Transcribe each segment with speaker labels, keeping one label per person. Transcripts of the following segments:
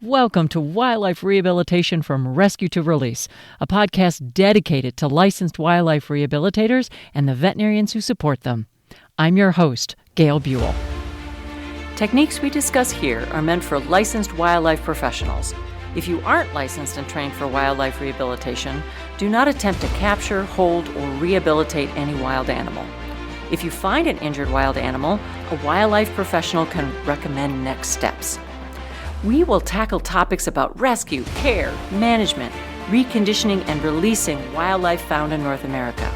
Speaker 1: Welcome to Wildlife Rehabilitation from Rescue to Release, a podcast dedicated to licensed wildlife rehabilitators and the veterinarians who support them. I'm your host, Gail Buhl. Techniques we discuss here are meant for licensed wildlife professionals. If you aren't licensed and trained for wildlife rehabilitation, do not attempt to capture, hold, or rehabilitate any wild animal. If you find an injured wild animal, a wildlife professional can recommend next steps. We will tackle topics about rescue, care, management, reconditioning, and releasing wildlife found in North America.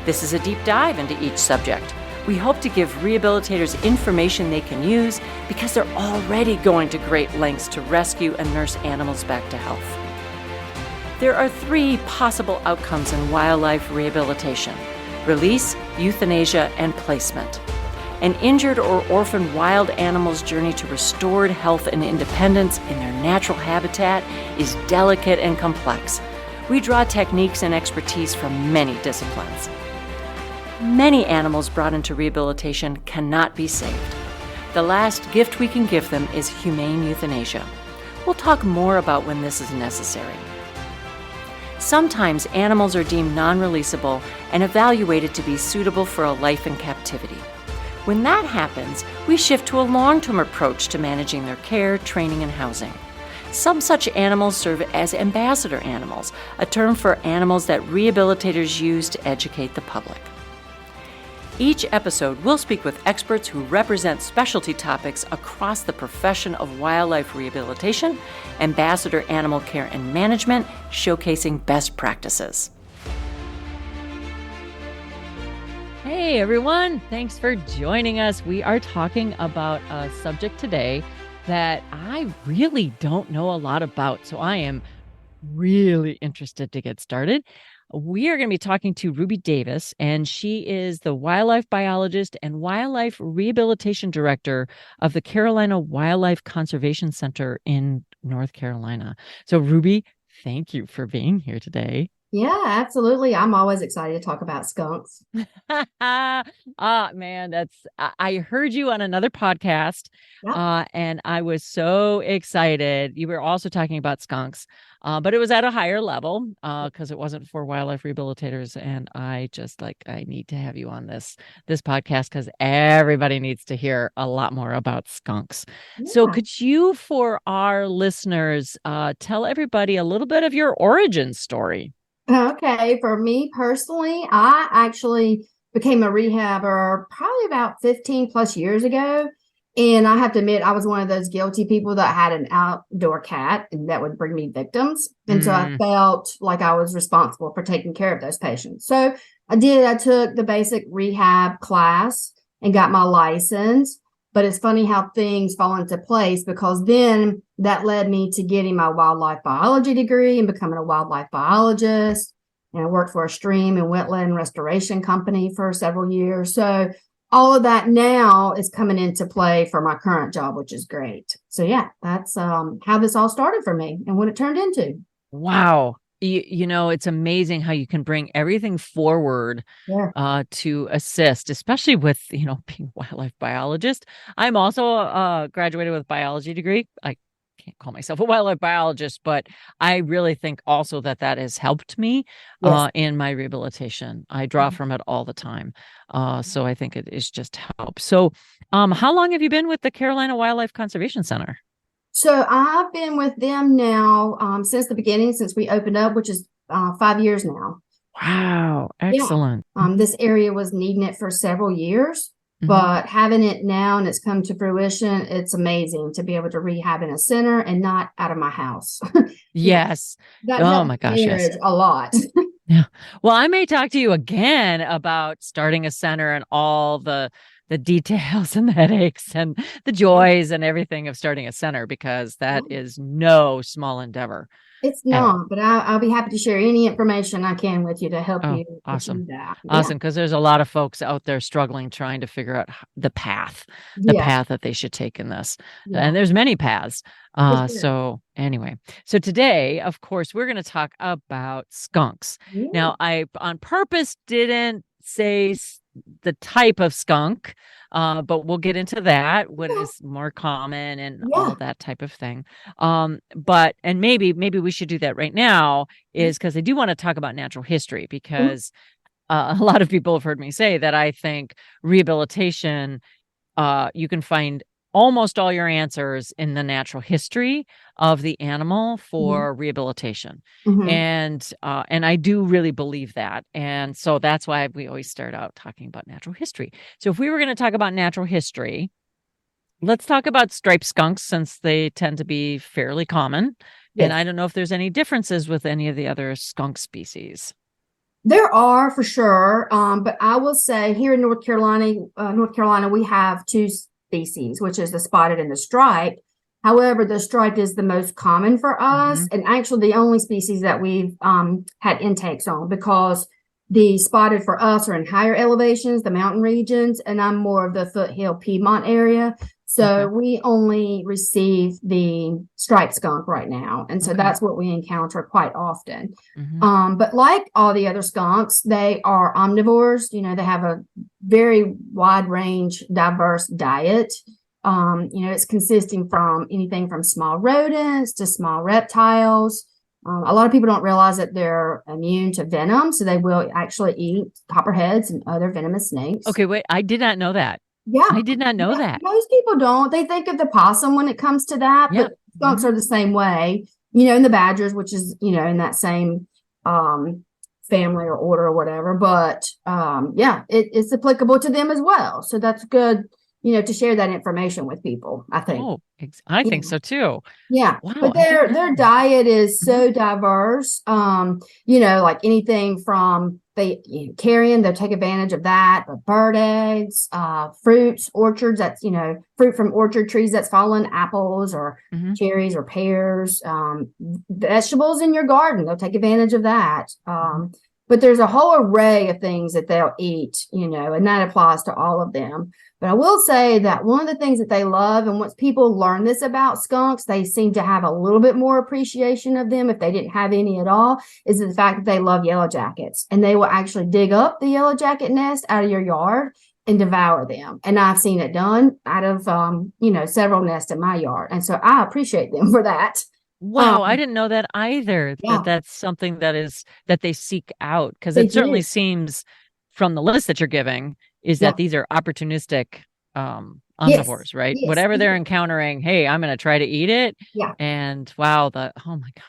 Speaker 1: This is a deep dive into each subject. We hope to give rehabilitators information they can use because they're already going to great lengths to rescue and nurse animals back to health. There are three possible outcomes in wildlife rehabilitation: release, euthanasia, and placement. An injured or orphaned wild animal's journey to restored health and independence in their natural habitat is delicate and complex. We draw techniques and expertise from many disciplines. Many animals brought into rehabilitation cannot be saved. The last gift we can give them is humane euthanasia. We'll talk more about when this is necessary. Sometimes animals are deemed non-releasable and evaluated to be suitable for a life in captivity. When that happens, we shift to a long-term approach to managing their care, training, and housing. Some such animals serve as ambassador animals, a term for animals that rehabilitators use to educate the public. Each episode, we'll speak with experts who represent specialty topics across the profession of wildlife rehabilitation, ambassador animal care and management, showcasing best practices. Hey everyone, thanks for joining us. We are talking about a subject today that I really don't know a lot about, so I am really interested to get started. We are going to be talking to Ruby Davis, and she is the wildlife biologist and wildlife rehabilitation director of the Carolina Wildlife Conservation Center in North Carolina. So Ruby, thank you for being here today.
Speaker 2: Yeah, absolutely. I'm always excited to talk about skunks.
Speaker 1: Man, I heard you on another podcast,
Speaker 2: Yep.
Speaker 1: and I was so excited. You were also talking about skunks, but it was at a higher level, because it wasn't for wildlife rehabilitators. And I need to have you on this podcast because everybody needs to hear a lot more about skunks. So
Speaker 2: Yeah.
Speaker 1: could you, for our listeners, tell everybody a little bit of your origin story?
Speaker 2: Okay. For me personally, I actually became a rehabber probably about 15 plus years ago. And I have to admit, I was one of those guilty people that had an outdoor cat and that would bring me victims. And so I felt like I was responsible for taking care of those patients. So I did. I took the basic rehab class and got my license. But it's funny how things fall into place, because then that led me to getting my wildlife biology degree and becoming a wildlife biologist. And I worked for a stream and wetland restoration company for several years. So all of that now is coming into play for my current job, which is great. So yeah, that's how this all started for me and what it turned into.
Speaker 1: Wow. You know, it's amazing how you can bring everything forward to assist, especially with, being a wildlife biologist. I'm also graduated with a biology degree. I can't call myself a wildlife biologist, but I really think also that has helped me
Speaker 2: Yes.
Speaker 1: in my rehabilitation. I draw from it all the time. So I think it is just help. So how long have you been with the Carolina Wildlife Conservation Center?
Speaker 2: So I've been with them now since the beginning, since we opened up, which is 5 years now.
Speaker 1: Wow. Excellent.
Speaker 2: Yeah. This area was needing it for several years, but having it now and it's come to fruition, it's amazing to be able to rehab in a center and not out of my house.
Speaker 1: Yes.
Speaker 2: That
Speaker 1: Oh
Speaker 2: helped
Speaker 1: my gosh, yes.
Speaker 2: marriage a lot.
Speaker 1: Yeah. Well, I may talk to you again about starting a center and all the details and the headaches and the joys and everything of starting a center, because that is no small endeavor.
Speaker 2: It's
Speaker 1: at all.
Speaker 2: not, but I'll be happy to share any information I can with you to help
Speaker 1: Oh,
Speaker 2: you
Speaker 1: awesome.
Speaker 2: achieve that.
Speaker 1: Awesome. Because there's a lot of folks out there struggling, trying to figure out the path
Speaker 2: Yeah.
Speaker 1: that they should take in this.
Speaker 2: Yeah.
Speaker 1: And there's many paths.
Speaker 2: Sure.
Speaker 1: So anyway, so today, of course, we're going to talk about skunks.
Speaker 2: Yeah.
Speaker 1: Now, I on purpose didn't say the type of skunk, but we'll get into that, what
Speaker 2: Yeah.
Speaker 1: is more common and
Speaker 2: Yeah.
Speaker 1: all that type of thing. But and maybe we should do that right now, is because I do want to talk about natural history,
Speaker 2: Mhm.
Speaker 1: because a lot of people have heard me say that I think rehabilitation, you can find almost all your answers in the natural history of the animal
Speaker 2: Mhm.
Speaker 1: for rehabilitation.
Speaker 2: Mhm.
Speaker 1: And I do really believe that. And so that's why we always start out talking about natural history. So if we were going to talk about natural history, let's talk about striped skunks, since they tend to be fairly common. And I
Speaker 2: Yes.
Speaker 1: don't know if there's any differences with any of the other skunk species.
Speaker 2: There are for sure, but I will say here in North Carolina, we have two species, which is the spotted and the striped. However, the striped is the most common for us,
Speaker 1: Mm-hmm.
Speaker 2: and actually the only species that we've had intakes on, because the spotted for us are in higher elevations, the mountain regions, and I'm more of the foothill Piedmont area. So
Speaker 1: Okay.
Speaker 2: we only receive the striped skunk right now, and so
Speaker 1: Okay.
Speaker 2: that's what we encounter quite often.
Speaker 1: Mm-hmm.
Speaker 2: But like all the other skunks, they are omnivores. They have a very wide range, diverse diet. It's consisting from anything from small rodents to small reptiles. A lot of people don't realize that they're immune to venom, so they will actually eat copperheads and other venomous snakes.
Speaker 1: Okay, wait, I did not know that.
Speaker 2: Yeah,
Speaker 1: I did not know that.
Speaker 2: most people don't. They think of the possum when it comes to that,
Speaker 1: Yeah.
Speaker 2: but skunks
Speaker 1: Mm-hmm.
Speaker 2: are the same way. And the badgers, which is in that same um, family or order or whatever. But yeah, it's applicable to them as well. So that's good. To share that information with people. I think.
Speaker 1: Oh, I
Speaker 2: Yeah.
Speaker 1: think so too.
Speaker 2: Yeah,
Speaker 1: Wow,
Speaker 2: but
Speaker 1: I did
Speaker 2: their
Speaker 1: not know.
Speaker 2: diet is
Speaker 1: Mhm.
Speaker 2: so diverse. Like anything from carrion, they'll take advantage of that. But bird eggs, fruits, orchards. That's fruit from orchard trees that's fallen, apples or
Speaker 1: Mhm.
Speaker 2: cherries or pears. Vegetables in your garden, they'll take advantage of that.
Speaker 1: Mhm.
Speaker 2: But there's a whole array of things that they'll eat. And that applies to all of them. But I will say that one of the things that they love, and once people learn this about skunks, they seem to have a little bit more appreciation of them if they didn't have any at all, is the fact that they love yellow jackets. And they will actually dig up the yellow jacket nest out of your yard and devour them. And I've seen it done out of, several nests in my yard. And so I appreciate them for that.
Speaker 1: Wow, I
Speaker 2: Um,
Speaker 1: didn't know that either, that
Speaker 2: yeah,
Speaker 1: that's something that they seek out, because
Speaker 2: they
Speaker 1: it certainly
Speaker 2: do.
Speaker 1: seems from the list that you're giving is that
Speaker 2: Yeah.
Speaker 1: these are opportunistic
Speaker 2: Yes.
Speaker 1: omnivores, right?
Speaker 2: Yes.
Speaker 1: Whatever they're encountering, hey, I'm going to try to eat it.
Speaker 2: Yeah.
Speaker 1: And wow, oh my God.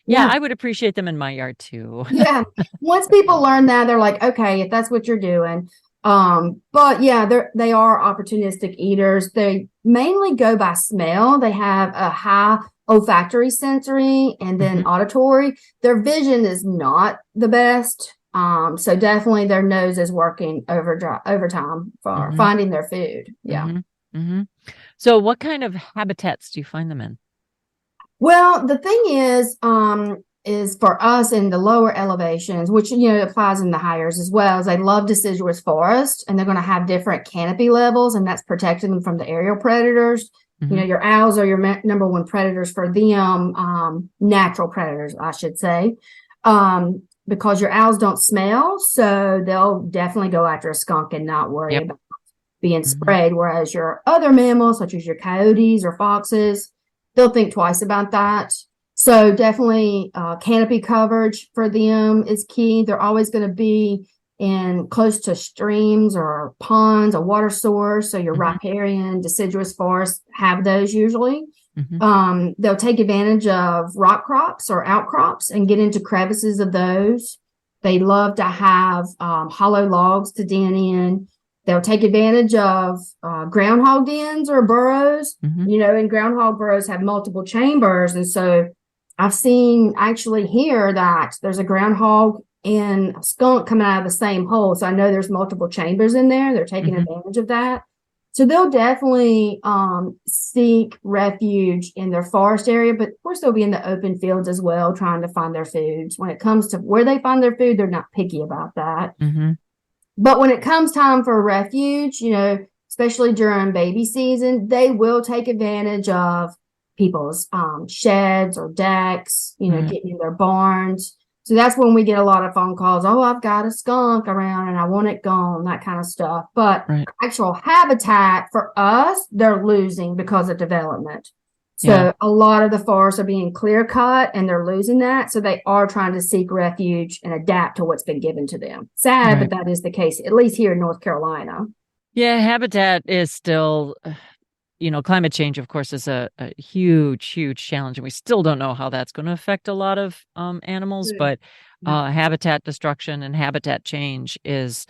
Speaker 1: Yeah,
Speaker 2: Yeah.
Speaker 1: I would appreciate them in my yard too.
Speaker 2: Yeah. Once people learn that, they're like, okay, if that's what you're doing. But yeah, they are opportunistic eaters. They mainly go by smell. They have a high olfactory sensory and then
Speaker 1: Mhm.
Speaker 2: auditory. Their vision is not the best. So definitely their nose is working overtime for
Speaker 1: Mhm.
Speaker 2: finding their food. Yeah.
Speaker 1: Mhm. Mhm. So what kind of habitats do you find them in?
Speaker 2: Well, the thing is for us in the lower elevations, which applies in the highers as well, is they love deciduous forest, and they're going to have different canopy levels, and that's protecting them from the aerial predators.
Speaker 1: Mhm.
Speaker 2: Your owls are your number one predators for them, natural predators, I should say, because your owls don't smell, so they'll definitely go after a skunk and not worry
Speaker 1: Yep.
Speaker 2: about being
Speaker 1: Mhm.
Speaker 2: sprayed. Whereas your other mammals, such as your coyotes or foxes, they'll think twice about that. So definitely canopy coverage for them is key. They're always going to be in close to streams or ponds, a water source. So your
Speaker 1: Mhm.
Speaker 2: riparian, deciduous forests have those usually.
Speaker 1: Mhm.
Speaker 2: They'll take advantage of rock crops or outcrops and get into crevices of those. They love to have hollow logs to den in. They'll take advantage of groundhog dens or burrows.
Speaker 1: Mhm.
Speaker 2: And groundhog burrows have multiple chambers. And so I've seen actually here that there's a groundhog and a skunk coming out of the same hole. So I know there's multiple chambers in there. They're taking
Speaker 1: Mhm.
Speaker 2: advantage of that. So they'll definitely seek refuge in their forest area, but of course they'll be in the open fields as well, trying to find their foods. When it comes to where they find their food, they're not picky about that.
Speaker 1: Mhm.
Speaker 2: But when it comes time for refuge, especially during baby season, they will take advantage of people's sheds or decks,
Speaker 1: Mhm.
Speaker 2: getting in their barns. So that's when we get a lot of phone calls. Oh, I've got a skunk around and I want it gone, that kind of stuff. But actual habitat for us, they're losing because of development. So a lot of the forests are being clear cut and they're losing that. So they are trying to seek refuge and adapt to what's been given to them. Sad, but that is the case, at least here in North Carolina.
Speaker 1: Yeah, habitat is still, climate change, of course, is a huge, huge challenge. And we still don't know how that's going to affect a lot of animals. But habitat destruction and habitat change is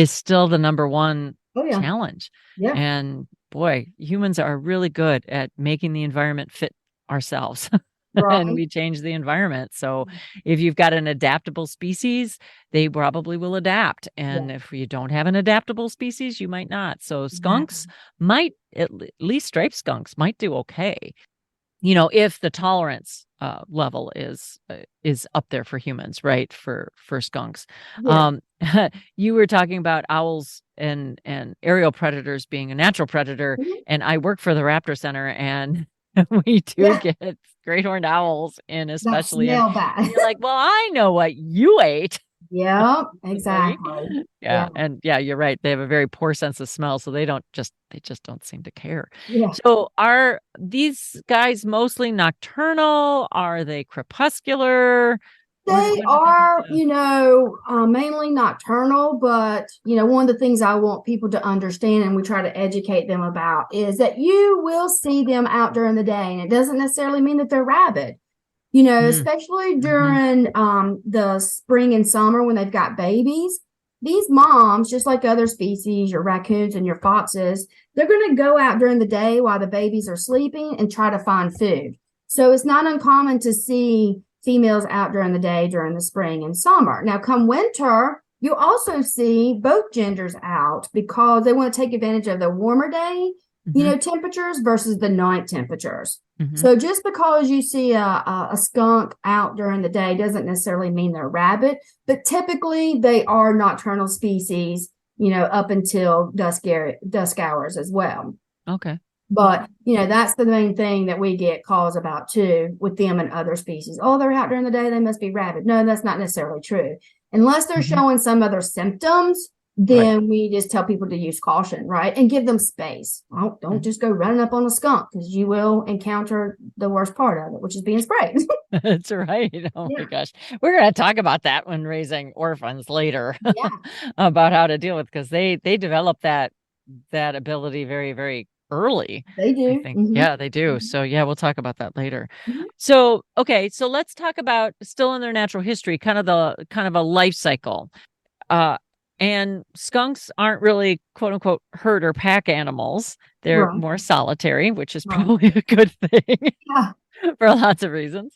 Speaker 1: still the number one challenge. Yeah. And boy, humans are really good at making the environment fit ourselves. And we change the environment. So if you've got an adaptable species, they probably will adapt. And if you don't have an adaptable species, you might not. So skunks might, at least striped skunks, might do okay. If the tolerance level is up there for humans, right? For skunks. Yeah. You were talking about owls and aerial predators being a natural predator, and I work for the Raptor Center, and we do get great horned owls in, especially.
Speaker 2: Smell bad.
Speaker 1: You're like, well, I know what you ate.
Speaker 2: Yeah, exactly.
Speaker 1: And you're right. They have a very poor sense of smell, so they just don't seem to care.
Speaker 2: Yeah.
Speaker 1: So are these guys mostly nocturnal? Are they crepuscular?
Speaker 2: They are, mainly nocturnal, but, one of the things I want people to understand and we try to educate them about is that you will see them out during the day, and it doesn't necessarily mean that they're rabid. Especially during the spring and summer when they've got babies, these moms, just like other species, your raccoons and your foxes, they're going to go out during the day while the babies are sleeping and try to find food. So it's not uncommon to see females out during the day during the spring and summer. Now, come winter, you also see both genders out because they want to take advantage of the warmer day temperatures versus the night temperatures. So just because you see a skunk out during the day doesn't necessarily mean they're rabid, but typically they are nocturnal species, up until dusk hours as well.
Speaker 1: Okay.
Speaker 2: But, that's the main thing that we get calls about too with them and other species. Oh, they're out during the day, they must be rabid. No, that's not necessarily true. Unless they're showing some other symptoms, then we just tell people to use caution, right? And give them space. Don't just go running up on a skunk because you will encounter the worst part of it, which is being sprayed.
Speaker 1: That's right. Oh my gosh. We're going to talk about that when raising orphans later about how to deal with, because they develop that ability very, very early.
Speaker 2: They do.
Speaker 1: I think. Yeah, they do. So we'll talk about that later. So, okay. So let's talk about, still in their natural history, kind of a life cycle. And skunks aren't really, quote unquote, herd or pack animals. They're more solitary, which is probably a good thing for lots of reasons.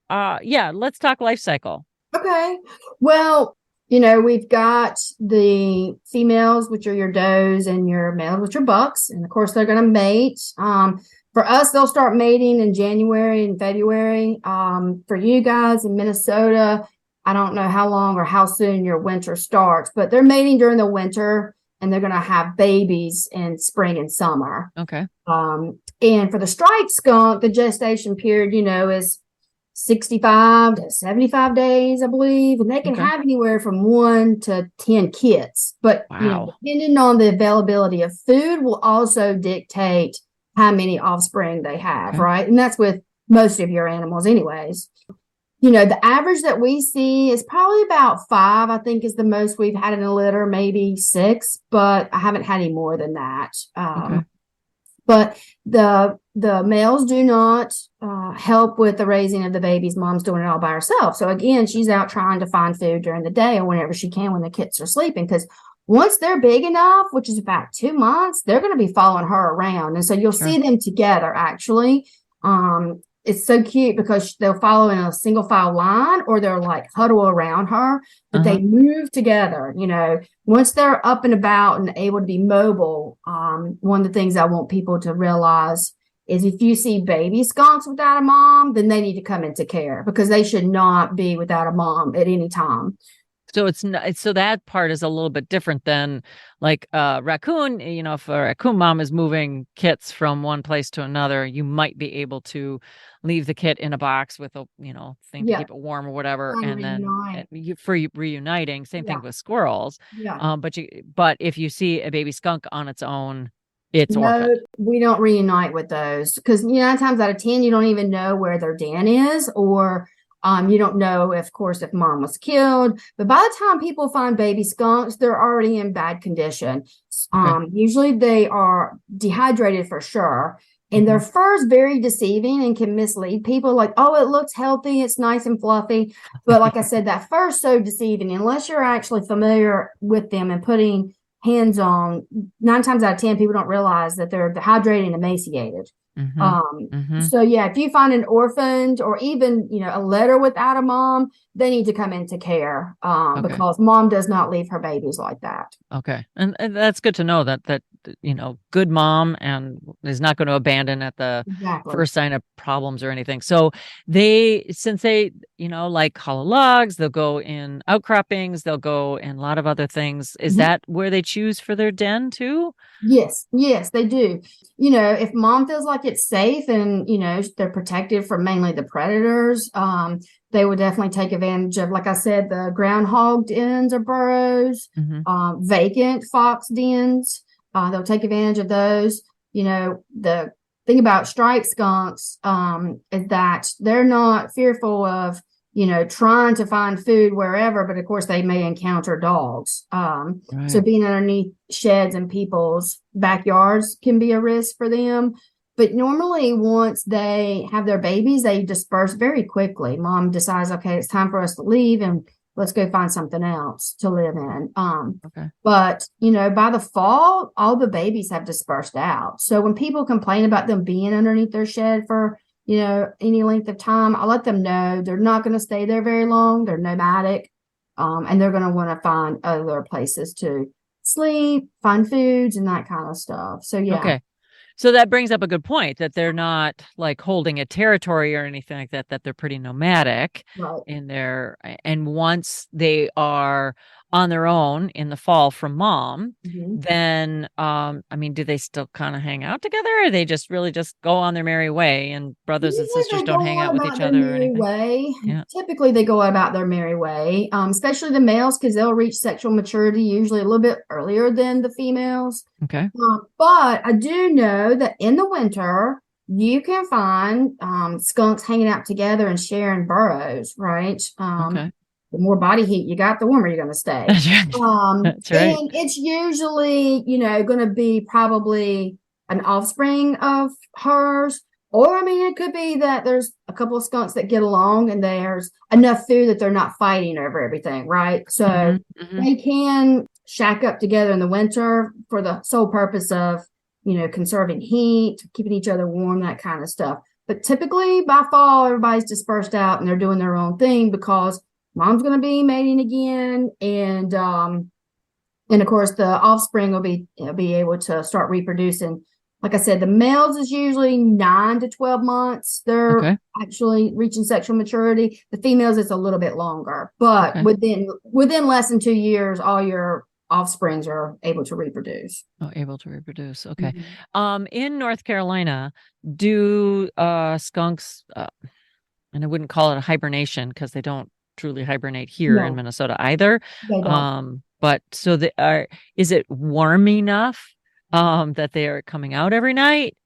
Speaker 1: Let's talk life cycle.
Speaker 2: Okay. Well, we've got the females, which are your does, and your males, which are bucks. And of course, they're going to mate. For us, they'll start mating in January and February. For you guys in Minnesota, I don't know how long or how soon your winter starts, but they're mating during the winter and they're going to have babies in spring and summer.
Speaker 1: Okay.
Speaker 2: And for the striped skunk, the gestation period, is 65 to 75 days, I believe. And they can have anywhere from 1 to 10 kits. But, depending on the availability of food will also dictate how many offspring they have, right? And that's with most of your animals anyways. The average that we see is probably about 5, I think is the most we've had in a litter, maybe 6, but I haven't had any more than that. But the males do not help with the raising of the babies. Mom's doing it all by herself. So again, she's out trying to find food during the day or whenever she can when the kids are sleeping, because once they're big enough, which is about 2 months, they're going to be following her around. And so you'll see them together, actually. It's so cute because they'll follow in a single file line or they're like huddle around her, but they move together. Once they're up and about and able to be mobile, one of the things I want people to realize is if you see baby skunks without a mom, then they need to come into care because they should not be without a mom at any time.
Speaker 1: So it's not, so that part is a little bit different than like a raccoon. If a raccoon mom is moving kits from one place to another, you might be able to leave the kit in a box with a, thing to
Speaker 2: Yeah.
Speaker 1: keep it warm or whatever.
Speaker 2: Trying to
Speaker 1: And then
Speaker 2: reunite.
Speaker 1: for reuniting, same thing
Speaker 2: Yeah.
Speaker 1: with squirrels.
Speaker 2: Yeah.
Speaker 1: But if you see a baby skunk on its own, it's
Speaker 2: No,
Speaker 1: orphaned.
Speaker 2: we don't reunite with those because 9 times out of 10, you don't even know where their den is, or you don't know, of course, if mom was killed. But by the time people find baby skunks, they're already in bad condition.
Speaker 1: Okay.
Speaker 2: Usually they are dehydrated for sure. And their fur is very deceiving and can mislead people like, oh, it looks healthy, it's nice and fluffy. But like I said, that fur is so deceiving unless you're actually familiar with them and putting hands on. 9 times out of 10, people don't realize that they're dehydrated and emaciated.
Speaker 1: Mm-hmm. Mm-hmm.
Speaker 2: So yeah, if you find an orphaned or even a letter without a mom, they need to come into care
Speaker 1: Okay.
Speaker 2: because mom does not leave her babies like that.
Speaker 1: Okay. And that's good to know that good mom and is not going to abandon at the
Speaker 2: Exactly.
Speaker 1: first sign of problems or anything. So since they, like hollow logs, they'll go in outcroppings, they'll go in a lot of other things. Is that where they choose for their den too?
Speaker 2: Yes, they do. If mom feels like it's safe and, they're protected from mainly the predators, they would definitely take advantage of, like I said, the groundhog dens or burrows, vacant fox dens. They'll take advantage of those. The thing about striped skunks is that they're not fearful of trying to find food wherever, but of course they may encounter dogs.
Speaker 1: Right.
Speaker 2: So being underneath sheds and people's backyards can be a risk for them. But normally once they have their babies, they disperse very quickly. Mom decides, okay, it's time for us to leave and let's go find something else to live in.
Speaker 1: Okay.
Speaker 2: But, by the fall, all the babies have dispersed out. So when people complain about them being underneath their shed for any length of time, I let them know they're not going to stay there very long. They're nomadic, and they're going to want to find other places to sleep, find foods, and that kind of stuff. So, yeah.
Speaker 1: Okay. So that brings up a good point that they're not like holding a territory or anything like that, that they're pretty nomadic in their, and once they are on their own in the fall from mom, then, do they still kind of hang out together, or they just really just go on their merry way and brothers and sisters don't hang out with each other or anything?
Speaker 2: Way. Yeah. Typically they go about their merry way, especially the males, because they'll reach sexual maturity usually a little bit earlier than the females.
Speaker 1: Okay.
Speaker 2: But I do know that in the winter, you can find skunks hanging out together and sharing burrows, right?
Speaker 1: Okay.
Speaker 2: The more body heat you got, the warmer you're going to stay.
Speaker 1: That's right.
Speaker 2: And it's usually, going to be probably an offspring of hers. Or, it could be that there's a couple of skunks that get along and there's enough food that they're not fighting over everything, right? So they can shack up together in the winter for the sole purpose of, conserving heat, keeping each other warm, that kind of stuff. But typically by fall, everybody's dispersed out and they're doing their own thing because mom's going to be mating again. And of course the offspring will be able to start reproducing. Like I said, the males is usually 9 to 12 months. They're actually reaching sexual maturity. The females, it's a little bit longer, but within less than 2 years, all your offsprings are able to reproduce.
Speaker 1: Oh, able to reproduce. Okay. In North Carolina, do skunks, and I wouldn't call it a hibernation because they don't truly hibernate here in Minnesota either. But so is it warm enough that they are coming out every night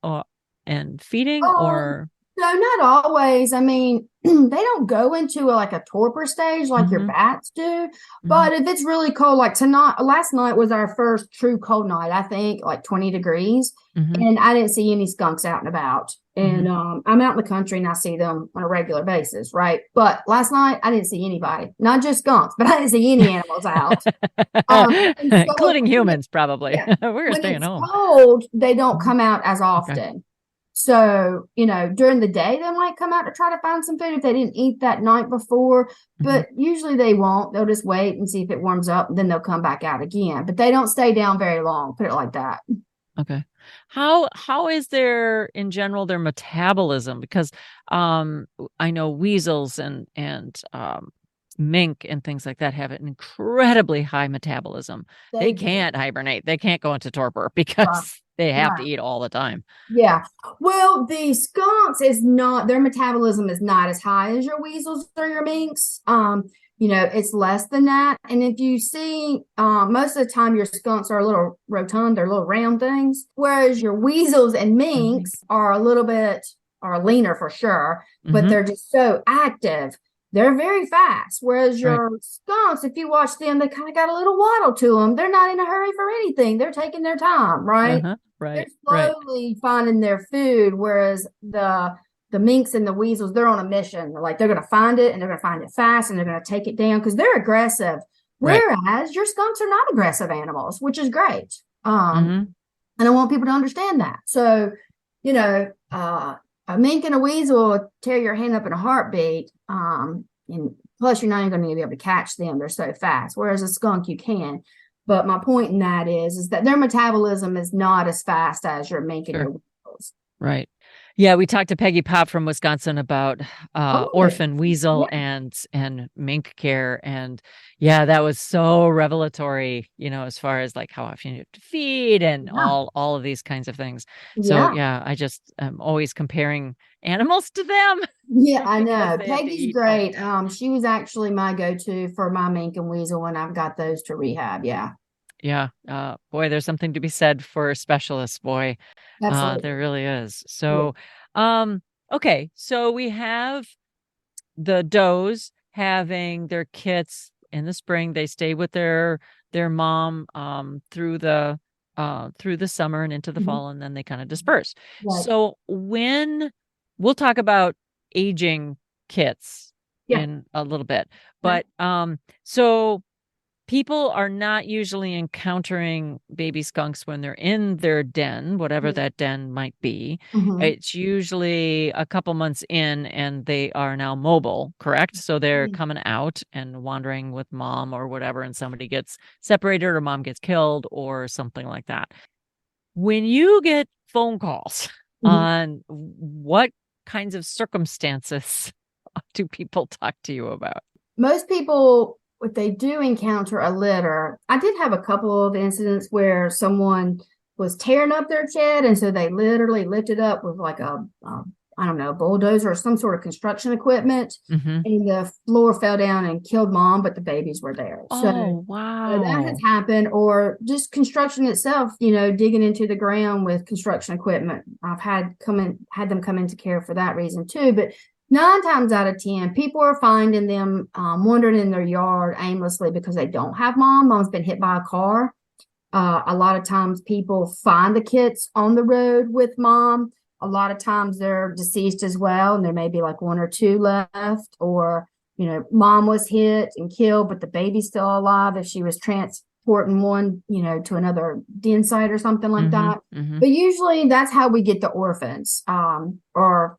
Speaker 1: and feeding, or?
Speaker 2: No, not always. They don't go into a torpor stage like your bats do. But if it's really cold, like tonight, last night was our first true cold night, I think, like 20 degrees. And I didn't see any skunks out and about. And I'm out in the country and I see them on a regular basis, right? But last night I didn't see anybody, not just skunks, but I didn't see any animals out.
Speaker 1: Including humans, probably.
Speaker 2: Yeah.
Speaker 1: We're staying home.
Speaker 2: When it's cold, they don't come out as often. Okay. So, during the day, they might come out to try to find some food if they didn't eat that night before, but usually they won't. They'll just wait and see if it warms up, and then they'll come back out again. But they don't stay down very long, put it like that.
Speaker 1: Okay. How is in general, their metabolism? Because I know weasels and mink and things like that have an incredibly high metabolism. They
Speaker 2: do.
Speaker 1: can't hibernate. They can't go into torpor
Speaker 2: Right.
Speaker 1: because they have to
Speaker 2: Right.
Speaker 1: eat all the time.
Speaker 2: Yeah. Well, the skunks is not, their metabolism is not as high as your weasels or your minks. It's less than that. And if you see, most of the time your skunks are a little rotund, they're little round things, whereas your weasels and minks are a little bit, are leaner for sure, but they're just so active. They're very fast. Whereas your skunks, if you watch them, they kind of got a little waddle to them. They're not in a hurry for anything. They're taking their time, right?
Speaker 1: Right.
Speaker 2: They're slowly finding their food, whereas the minks and the weasels, they're on a mission. They're going to find it, and they're going to find it fast, and they're going to take it down because they're aggressive. Whereas your skunks are not aggressive animals, which is great. And I want people to understand that. So, a mink and a weasel will tear your hand up in a heartbeat. And plus, you're not even going to be able to catch them. They're so fast. Whereas a skunk, you can. But my point in that is that their metabolism is not as fast as your mink and your weasels.
Speaker 1: Right. Yeah, we talked to Peggy Pop from Wisconsin about orphan weasel and mink care, and that was so revelatory. As far as like how often you have to feed and all of these kinds of things. So I just am always comparing animals to them.
Speaker 2: Yeah, I know. Peggy's great. She was actually my go-to for my mink and weasel when I've got those to rehab. Yeah.
Speaker 1: Yeah. Boy, there's something to be said for specialists, boy.
Speaker 2: Absolutely.
Speaker 1: There really is. So, okay. So we have the does having their kits in the spring. They stay with their mom through the summer and into the fall, and then they kind of disperse. Right. So when we'll talk about aging kits in a little bit, but so people are not usually encountering baby skunks when they're in their den, whatever that den might be. It's usually a couple months in and they are now mobile, correct? So they're coming out and wandering with mom or whatever, and somebody gets separated or mom gets killed or something like that. When you get phone calls on what kinds of circumstances do people talk to you about?
Speaker 2: Most people, if they do encounter a litter, I did have a couple of incidents where someone was tearing up their shed, and so they literally lifted up with like a bulldozer or some sort of construction equipment, and the floor fell down and killed mom, but the babies were there.
Speaker 1: Oh, wow.
Speaker 2: So that has happened, or just construction itself, digging into the ground with construction equipment. I've had them come into care for that reason too, but 9 times out of 10, people are finding them wandering in their yard aimlessly because they don't have mom. Mom's been hit by a car. A lot of times people find the kits on the road with mom. A lot of times they're deceased as well, and there may be like 1 or 2 left, or, mom was hit and killed, but the baby's still alive if she was transporting one, to another den site or something like that. But usually that's how we get the orphans, or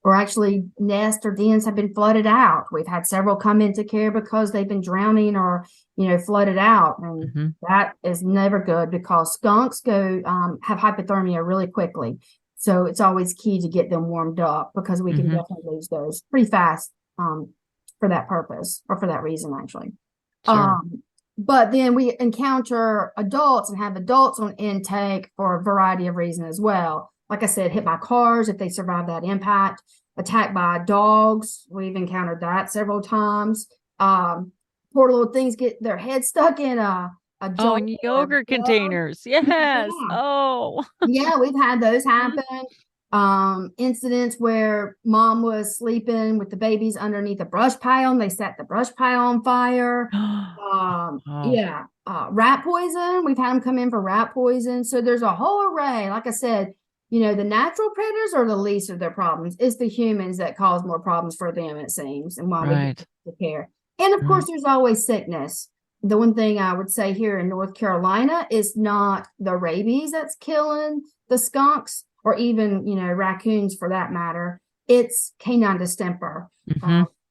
Speaker 2: actually nests or dens have been flooded out. We've had several come into care because they've been drowning or, flooded out. And that is never good because skunks have hypothermia really quickly. So it's always key to get them warmed up because we can definitely lose those pretty fast for that purpose, or for that reason, actually. Sure. But then we encounter adults and have adults on intake for a variety of reasons as well. Like I said, hit by cars if they survive that impact, attacked by dogs. We've encountered that several times. Poor little things get their head stuck in a jar.
Speaker 1: In yogurt containers. Yes. Yeah. Oh.
Speaker 2: Yeah, we've had those happen. Incidents where mom was sleeping with the babies underneath a brush pile and they set the brush pile on fire. Rat poison. We've had them come in for rat poison. So there's a whole array. Like I said, the natural predators are the least of their problems. It's the humans that cause more problems for them, it seems, and why we get the care. And of course, there's always sickness. The one thing I would say here in North Carolina is not the rabies that's killing the skunks, or even, raccoons for that matter. It's canine distemper.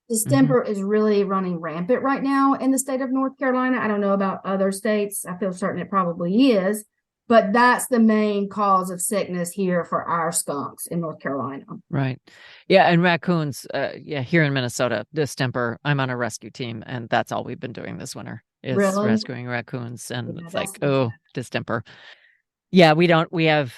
Speaker 2: Distemper is really running rampant right now in the state of North Carolina. I don't know about other states. I feel certain it probably is. but that's the main cause of sickness here for our skunks in North Carolina.
Speaker 1: Right. Yeah. And raccoons, here in Minnesota, distemper, I'm on a rescue team, and that's all we've been doing this winter is
Speaker 2: Really?
Speaker 1: rescuing raccoons. And
Speaker 2: Yeah,
Speaker 1: it's
Speaker 2: that's
Speaker 1: like, oh, distemper. Yeah, we have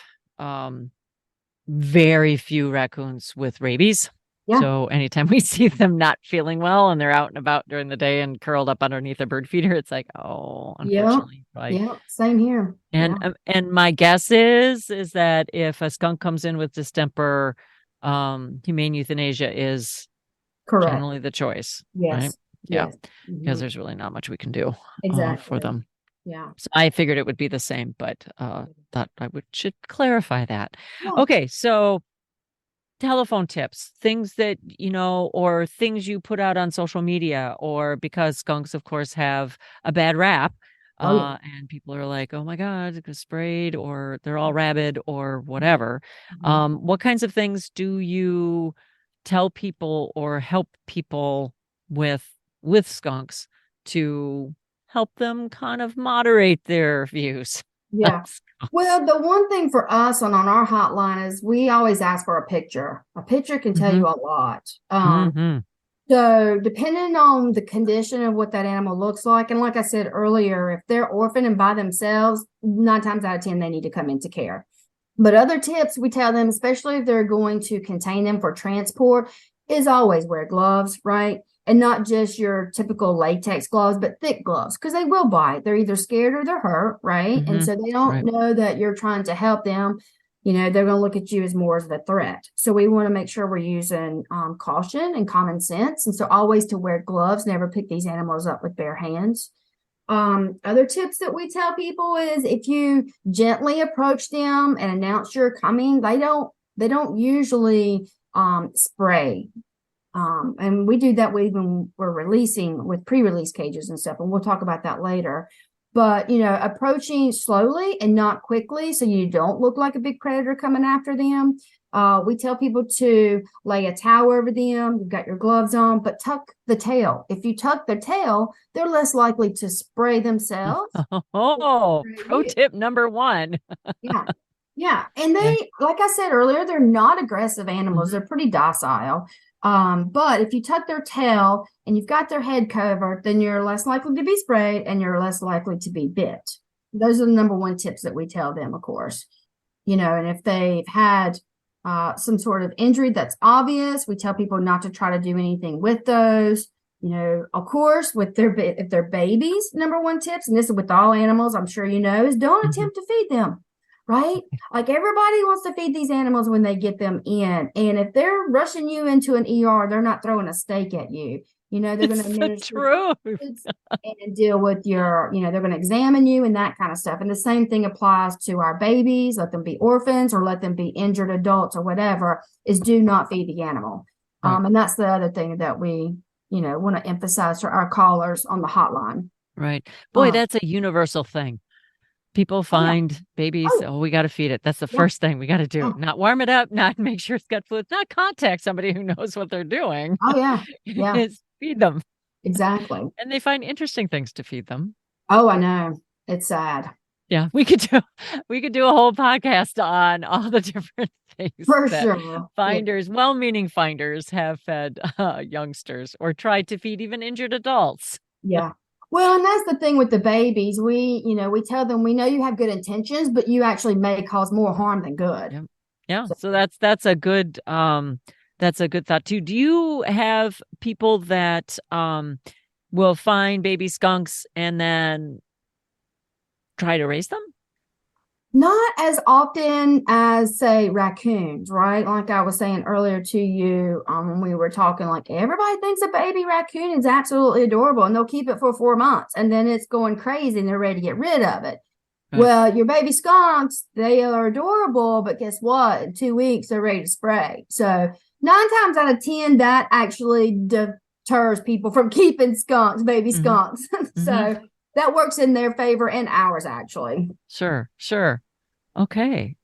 Speaker 1: very few raccoons with rabies.
Speaker 2: yeah,
Speaker 1: So anytime we see them not feeling well and they're out and about during the day and curled up underneath a bird feeder, it's like, oh,
Speaker 2: yeah,
Speaker 1: unfortunately, right.
Speaker 2: yeah. Same here.
Speaker 1: And
Speaker 2: Yeah,
Speaker 1: and my guess is that if a skunk comes in with distemper, humane euthanasia is
Speaker 2: correct.
Speaker 1: generally the choice, right?
Speaker 2: Yes,
Speaker 1: Yeah,
Speaker 2: yes.
Speaker 1: because
Speaker 2: Mhm.
Speaker 1: there's really not much we can do for
Speaker 2: Exactly.
Speaker 1: them.
Speaker 2: Yeah.
Speaker 1: So I figured it would be the same, but thought should clarify that.
Speaker 2: Yeah.
Speaker 1: Okay, so telephone tips, things that, or things you put out on social media, or because skunks, of course, have a bad rap.
Speaker 2: Oh yeah.
Speaker 1: And people are like, oh my God, it was sprayed, or they're all rabid, or whatever.
Speaker 2: Mhm.
Speaker 1: What kinds of things do you tell people or help people with skunks to help them kind of moderate their views?
Speaker 2: Yeah. Well, the one thing for us on our hotline is we always ask for a picture. A picture can tell
Speaker 1: Mm-hmm.
Speaker 2: you a lot.
Speaker 1: Mm-hmm.
Speaker 2: So depending on the condition of what that animal looks like, and like I said earlier, if they're orphaned and by themselves, 9 times out of 10, they need to come into care. But other tips we tell them, especially if they're going to contain them for transport, is always wear gloves, right? And not just your typical latex gloves, but thick gloves, because they will bite. They're either scared or they're hurt, right? And
Speaker 1: Mm-hmm.
Speaker 2: so they don't
Speaker 1: Right.
Speaker 2: know that you're trying to help them. They're going to look at you as more as a threat. So we want to make sure we're using caution and common sense. And so always to wear gloves, never pick these animals up with bare hands. Other tips that we tell people is if you gently approach them and announce you're coming, they don't usually spray. And we do that when we're releasing with pre-release cages and stuff, and we'll talk about that later. But approaching slowly and not quickly, so you don't look like a big predator coming after them. We tell people to lay a towel over them. You've got your gloves on, but tuck the tail. If you tuck their tail, they're less likely to spray themselves.
Speaker 1: Oh, pro tip number one.
Speaker 2: Yeah. Yeah. And
Speaker 1: Yeah.
Speaker 2: they, like I said earlier, they're not aggressive animals.
Speaker 1: Mhm.
Speaker 2: They're pretty docile. But if you tuck their tail and you've got their head covered, then you're less likely to be sprayed and you're less likely to be bit. Those are the number one tips that we tell them, of course. And if they've had some sort of injury that's obvious, we tell people not to try to do anything with those. Of course, if they're babies, number one tips, and this is with all animals, I'm sure is don't
Speaker 1: Mhm.
Speaker 2: attempt to feed them, right? Like everybody wants to feed these animals when they get them in. And if they're rushing you into an ER, they're not throwing a steak at you. They're going
Speaker 1: It's
Speaker 2: to
Speaker 1: the
Speaker 2: administer
Speaker 1: truth.
Speaker 2: and deal with they're going to examine you and that kind of stuff. And the same thing applies to our babies, let them be orphans or let them be injured adults or whatever, is do not feed the animal.
Speaker 1: Right.
Speaker 2: And that's the other thing that we, want to emphasize to our callers on the hotline.
Speaker 1: Right. Boy, that's a universal thing. People find babies, we got to feed it. That's the first thing we got to do. Not warm it up, not make sure it's got food, not contact somebody who knows what they're doing.
Speaker 2: Oh, yeah. Yeah.
Speaker 1: It's feed them.
Speaker 2: Exactly.
Speaker 1: And they find interesting things to feed them.
Speaker 2: Oh, I know. It's sad.
Speaker 1: Yeah, we could do a whole podcast on all the different things
Speaker 2: For
Speaker 1: that
Speaker 2: sure.
Speaker 1: finders, well-meaning finders, have fed youngsters or tried to feed even injured adults.
Speaker 2: Yeah. Well, and that's the thing with the babies. We tell them, we know you have good intentions, but you actually may cause more harm than good.
Speaker 1: Yeah. Yeah. So that's a good thought too. Do you have people that will find baby skunks and then try to raise them?
Speaker 2: Not as often as, say, raccoons, right? Like I was saying earlier to you, when we were talking, like everybody thinks a baby raccoon is absolutely adorable and they'll keep it for 4 months and then it's going crazy and they're ready to get rid of it. Right. Well, your baby skunks, they are adorable, but guess what? In 2 weeks, they're ready to spray. So 9 times out of 10, that actually deters people from keeping skunks, baby skunks. So that works in their favor and ours, actually.
Speaker 1: Sure. Okay.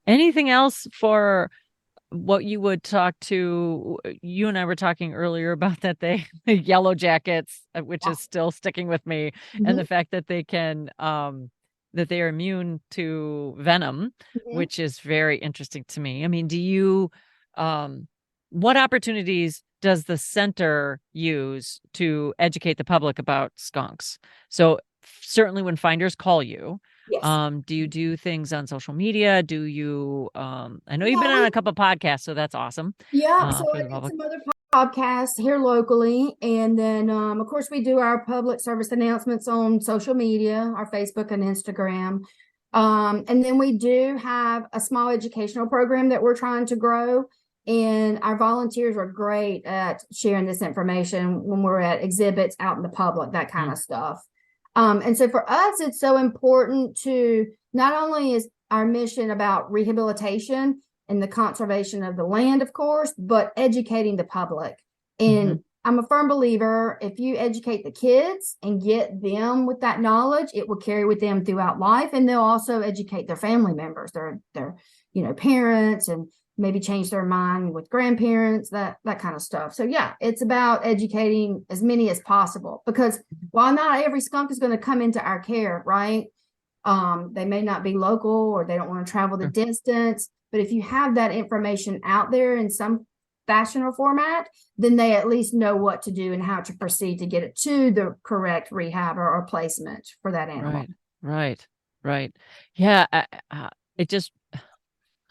Speaker 1: Anything else for what you would talk to? You and I were talking earlier about that the yellow jackets, which is still sticking with me, and the fact that they can that they are immune to venom,
Speaker 2: Mhm.
Speaker 1: which is very interesting to me. I mean, what opportunities does the center use to educate the public about skunks? So certainly when finders call you,
Speaker 2: Yes.
Speaker 1: do you do things on social media? Do you, I know you've been
Speaker 2: Yeah,
Speaker 1: on a couple podcasts, so that's awesome,
Speaker 2: so
Speaker 1: for
Speaker 2: I
Speaker 1: the
Speaker 2: did
Speaker 1: public.
Speaker 2: some other podcasts here locally, and then of course we do our public service announcements on social media, our Facebook and Instagram. And then we do have a small educational program that we're trying to grow. And our volunteers are great at sharing this information when we're at exhibits out in the public, that kind of stuff. And so for us, it's so important to not only is our mission about rehabilitation and the conservation of the land, of course, but educating the public.
Speaker 1: Mm-hmm.
Speaker 2: And I'm a firm believer, if you educate the kids and get them with that knowledge, it will carry with them throughout life. And they'll also educate their family members, their parents, and maybe change their mind with grandparents, that kind of stuff. So yeah, it's about educating as many as possible, because while not every skunk is going to come into our care, right? They may not be local, or they don't want to travel the
Speaker 1: Sure.
Speaker 2: distance. But if you have that information out there in some fashion or format, then they at least know what to do and how to proceed to get it to the correct rehab or placement for that animal.
Speaker 1: Right. Yeah. It just,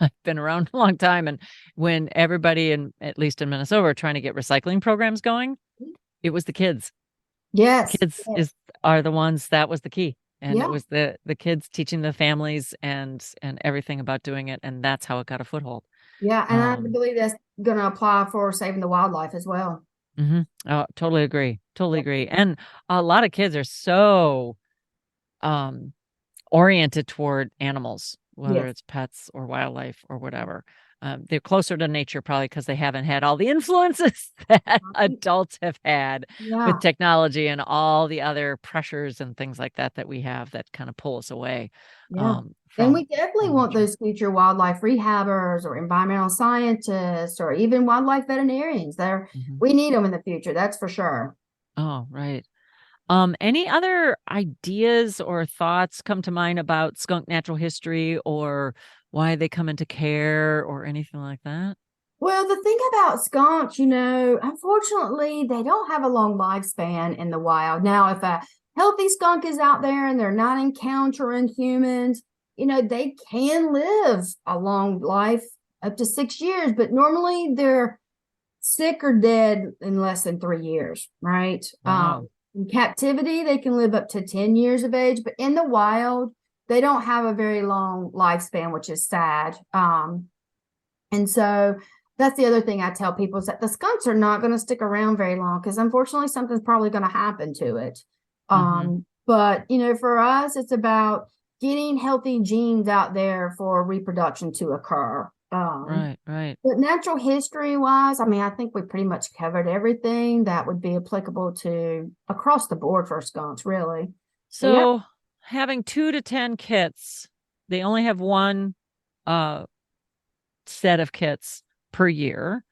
Speaker 1: I've been around a long time. And when everybody at least in Minnesota, are trying to get recycling programs going, it was the kids.
Speaker 2: Yes.
Speaker 1: Kids
Speaker 2: Yes.
Speaker 1: are the ones that was the key. And it
Speaker 2: Yeah.
Speaker 1: was the kids teaching the families and everything about doing it. And that's how it got a foothold.
Speaker 2: Yeah. And I
Speaker 1: Um,
Speaker 2: believe that's going to apply for saving the wildlife as well.
Speaker 1: oh, totally agree. Totally
Speaker 2: Yeah.
Speaker 1: agree. And a lot of kids are so, um, oriented toward animals, whether
Speaker 2: Yes.
Speaker 1: it's pets or wildlife or whatever. They're closer to nature probably because they haven't had all the influences that adults have had with
Speaker 2: Yeah.
Speaker 1: technology and all the other pressures and things like that we have that kind of pull us away,
Speaker 2: Yeah. And we definitely
Speaker 1: from
Speaker 2: want
Speaker 1: nature.
Speaker 2: those future wildlife rehabbers or environmental scientists or even wildlife veterinarians.
Speaker 1: Mhm.
Speaker 2: We need them in the future, that's for sure.
Speaker 1: Oh, right. Any other ideas or thoughts come to mind about skunk natural history or why they come into care or anything like that?
Speaker 2: Well, the thing about skunks, unfortunately, they don't have a long lifespan in the wild. Now, if a healthy skunk is out there and they're not encountering humans, they can live a long life up to 6 years, but normally they're sick or dead in less than 3 years, right?
Speaker 1: Wow.
Speaker 2: In captivity, they can live up to 10 years of age, but in the wild, they don't have a very long lifespan, which is sad. And so that's the other thing I tell people, is that the skunks are not going to stick around very long, because unfortunately something's probably going to happen to it.
Speaker 1: Mm-hmm.
Speaker 2: But for us, it's about getting healthy genes out there for reproduction to occur.
Speaker 1: Right.
Speaker 2: But natural history wise, I mean, I think we pretty much covered everything that would be applicable to across the board for skunks, really. So yeah.
Speaker 1: So having 2 to 10 kits, they only have one uh set of kits per year,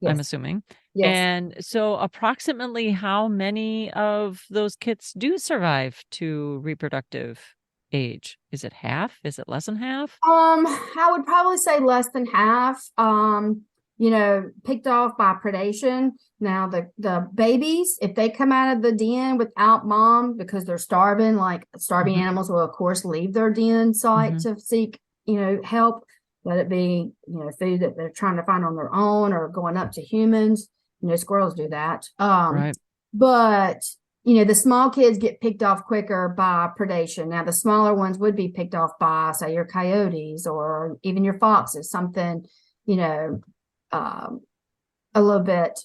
Speaker 1: I'm
Speaker 2: Yes.
Speaker 1: assuming.
Speaker 2: Yes.
Speaker 1: And so approximately how many of those kits do survive to reproductive age? Is it half? Is it less than half?
Speaker 2: I would probably say less than half. Picked off by predation. Now the babies, if they come out of the den without mom because they're starving, like starving
Speaker 1: Mm-hmm.
Speaker 2: animals will of course leave their den site
Speaker 1: Mm-hmm.
Speaker 2: to seek, help. Let it be, food that they're trying to find on their own or going up to humans. Squirrels do that.
Speaker 1: Right.
Speaker 2: But the small kids get picked off quicker by predation. Now, the smaller ones would be picked off by, say, your coyotes or even your foxes, something, you know, um, a little bit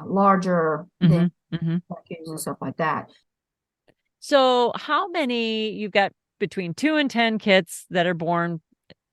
Speaker 2: larger than
Speaker 1: Mm-hmm. Mm-hmm.
Speaker 2: raccoons and stuff like that.
Speaker 1: So how many you've got between 2 and 10 kits that are born,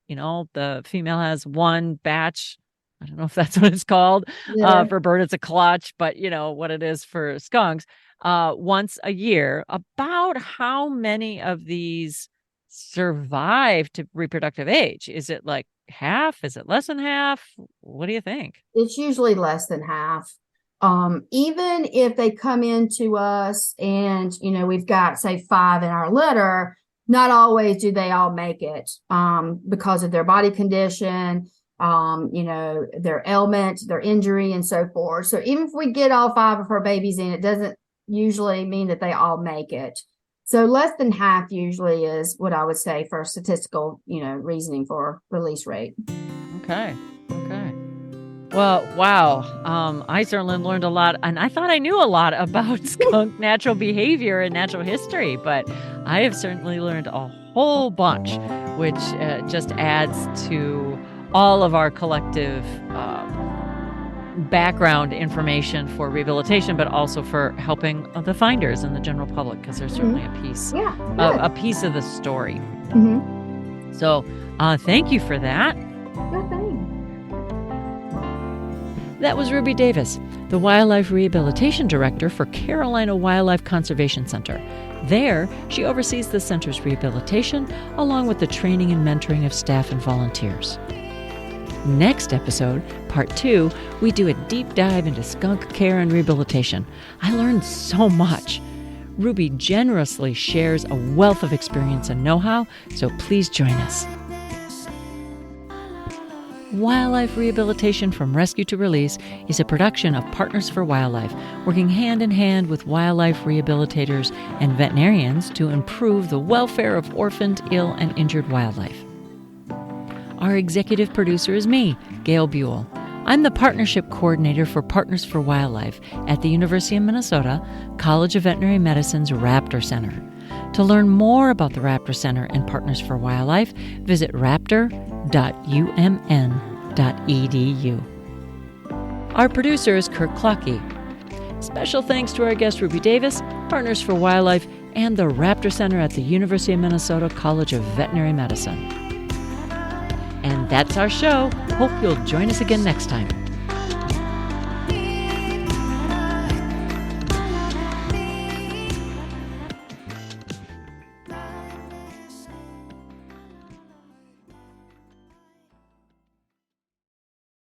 Speaker 1: the female has one batch. I don't know if that's what it's called.
Speaker 2: Yeah.
Speaker 1: For bird, it's a clutch, but you know what it is for skunks. Once a year, about how many of these survive to reproductive age? Is it like half? Is it less than half? What do you think?
Speaker 2: It's usually less than half. Even if they come into us and, we've got, say, 5 in our litter, not always do they all make it because of their body condition, their ailment, their injury, and so forth. So even if we get all 5 of her babies in, it doesn't usually mean that they all make it. So less than half usually is what I would say for statistical, reasoning for release rate.
Speaker 1: Okay. Well, wow. I certainly learned a lot, and I thought I knew a lot about skunk natural behavior and natural history, but I have certainly learned a whole bunch, which just adds to all of our collective background information for rehabilitation, but also for helping the finders and the general public, because there's certainly a piece of the story.
Speaker 2: Mm-hmm.
Speaker 1: So thank you for that.
Speaker 2: Good thing.
Speaker 1: That was Ruby Davis, the Wildlife Rehabilitation Director for Carolina Wildlife Conservation Center. There, she oversees the center's rehabilitation, along with the training and mentoring of staff and volunteers. Next episode, part 2, we do a deep dive into skunk care and rehabilitation. I learned so much. Ruby generously shares a wealth of experience and know-how, so please join us. Wildlife Rehabilitation from Rescue to Release is a production of Partners for Wildlife, working hand in hand with wildlife rehabilitators and veterinarians to improve the welfare of orphaned, ill, and injured wildlife. Our executive producer is me, Gail Buhl. I'm the Partnership Coordinator for Partners for Wildlife at the University of Minnesota College of Veterinary Medicine's Raptor Center. To learn more about the Raptor Center and Partners for Wildlife, visit raptor.umn.edu. Our producer is Kirk Clockey. Special thanks to our guest Ruby Davis, Partners for Wildlife, and the Raptor Center at the University of Minnesota College of Veterinary Medicine. And that's our show. Hope you'll join us again next time.